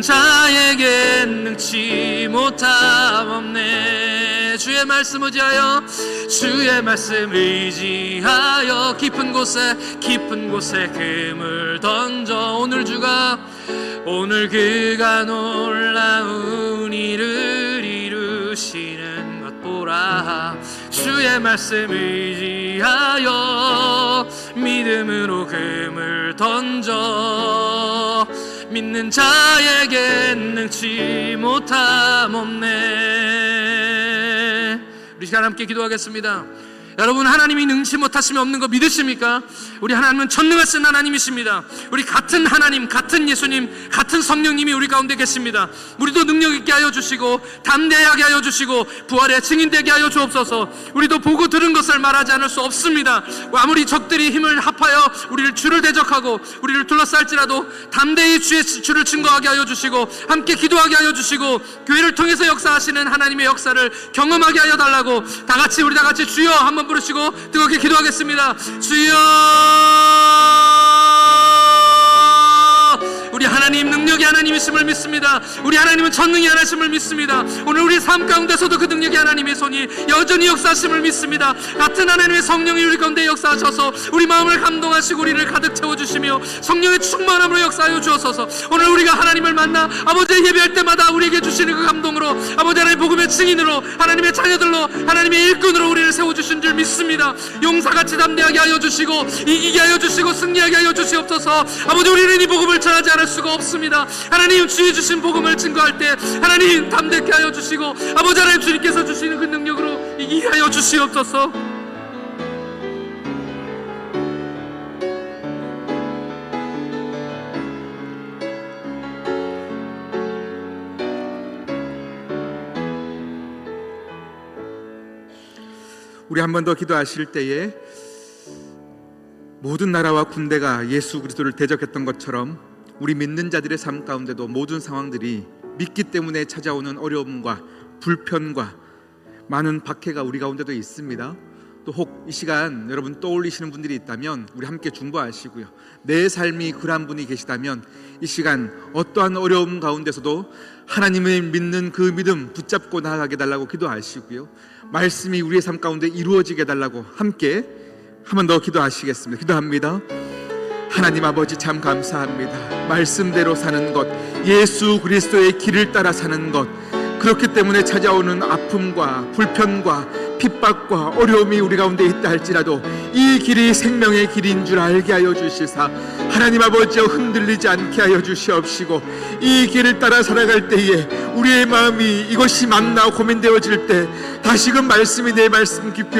자에게 능치 못함 없네. 주의 말씀 의지하여, 주의 말씀 의지하여 깊은 곳에 금을 던져 오늘 그가 놀라운 일을 이루시는 것 보라. 주의 말씀 의지하여 믿음으로 금을 던져 믿는 자에겐 능치 못함 없네. 우리 시간 함께 기도하겠습니다. 여러분, 하나님이 능치 못하시면 없는 거 믿으십니까? 우리 하나님은 전능하신 하나님이십니다. 우리 같은 하나님, 같은 예수님, 같은 성령님이 우리 가운데 계십니다. 우리도 능력 있게 하여 주시고 담대하게 하여 주시고 부활의 증인되게 하여 주옵소서. 우리도 보고 들은 것을 말하지 않을 수 없습니다. 아무리 적들이 힘을 합하여 주를 대적하고 우리를 둘러쌀지라도 담대히 주를 증거하게 하여 주시고 함께 기도하게 하여 주시고 교회를 통해서 역사하시는 하나님의 역사를 경험하게 하여 달라고 우리 다 같이 주여 한번 부르시고 뜨겁게 기도하겠습니다. 주여, 우리 하나님 능력이 하나님이심을 믿습니다. 우리 하나님은 전능이 하나님을 믿습니다. 오늘 우리 삶 가운데서도 그 능력이 하나님의 손이 여전히 역사하심을 믿습니다. 같은 하나님의 성령이 우리 가운데 역사하셔서 우리 마음을 감동하시고 우리를 가득 채워주시며 성령의 충만함으로 역사하여 주옵소서. 오늘 우리가 하나님을 만나 아버지의 예배할 때마다 우리에게 주시는 그 감동으로 아버지 하나님의 복음의 증인으로 하나님의 자녀들로 하나님의 일꾼으로 우리를 세워주신 줄 믿습니다. 용사같이 담대하게 하여 주시고 이기게 하여 주시고 승리하게 하여 주시옵소서. 아버지, 우리는 이 복음을 전하지 않을 수가 없습니다. 하나님 주의 주신 복음을 증거할 때 하나님 담대케 하여 주시고 아버지 하나님 주님께서 주시는 그 능력으로 이기게 하여 주시옵소서. 우리 한 번 더 기도하실 때에 모든 나라와 군대가 예수 그리스도를 대적했던 것처럼 우리 믿는 자들의 삶 가운데도 모든 상황들이 믿기 때문에 찾아오는 어려움과 불편과 많은 박해가 우리 가운데도 있습니다. 또 혹 이 시간 여러분 떠올리시는 분들이 있다면 우리 함께 중보하시고요. 내 삶이 그러한 분이 계시다면 이 시간 어떠한 어려움 가운데서도 하나님을 믿는 그 믿음 붙잡고 나아가게 달라고 기도하시고요. 말씀이 우리의 삶 가운데 이루어지게 달라고 함께 한 번 더 기도하시겠습니다. 기도합니다. 하나님 아버지 참 감사합니다. 말씀대로 사는 것, 예수 그리스도의 길을 따라 사는 것, 그렇기 때문에 찾아오는 아픔과 불편과 핍박과 어려움이 우리 가운데 있다 할지라도 이 길이 생명의 길인 줄 알게 하여 주시사 하나님 아버지여 흔들리지 않게 하여 주시옵시고, 이 길을 따라 살아갈 때에 우리의 마음이 이것이 맞나 고민되어질 때 다시금 말씀이 내 말씀 깊이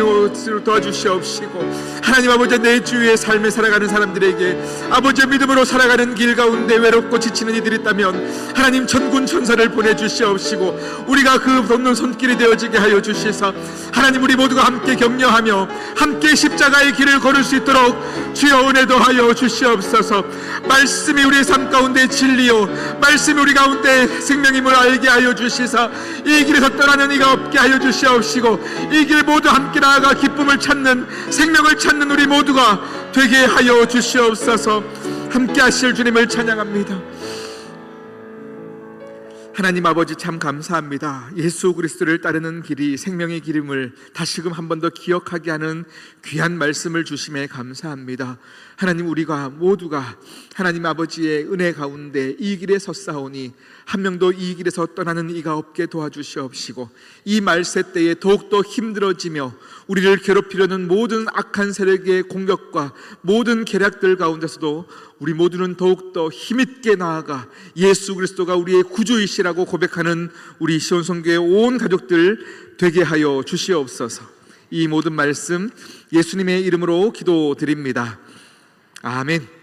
도와주시옵시고, 하나님 아버지 내 주위의 삶에 살아가는 사람들에게 아버지의 믿음으로 살아가는 길 가운데 외롭고 지치는 이들이 있다면 하나님 천군 천사를 보내주시옵시고 우리가 그 돕는 손길이 되어지게 하여 주시사 하나님 우리 모두가 함께 격려하며 함께 십자가의 길을 걸을 수 있도록 주여 은혜도 하여 주시옵소서. 말씀이 우리의 삶 가운데 진리요 말씀이 우리 가운데 생명임을 알게 하여 주시사 이 길에서 떠나는 이가 없게 하여 주시옵시고 이 길 모두 함께 나아가 기쁨을 찾는 생명을 찾는 우리 모두가 되게 하여 주시옵소서. 함께 하실 주님을 찬양합니다. 하나님 아버지 참 감사합니다. 예수 그리스도를 따르는 길이 생명의 길임을 다시금 한 번 더 기억하게 하는 귀한 말씀을 주심에 감사합니다. 하나님 우리가 모두가 하나님 아버지의 은혜 가운데 이 길에 섰사오니 한 명도 이 길에서 떠나는 이가 없게 도와주시옵시고 이 말세 때에 더욱더 힘들어지며 우리를 괴롭히려는 모든 악한 세력의 공격과 모든 계략들 가운데서도 우리 모두는 더욱더 힘있게 나아가 예수 그리스도가 우리의 구주이시라고 고백하는 우리 시온성교회 온 가족들 되게 하여 주시옵소서. 이 모든 말씀 예수님의 이름으로 기도드립니다. 아멘.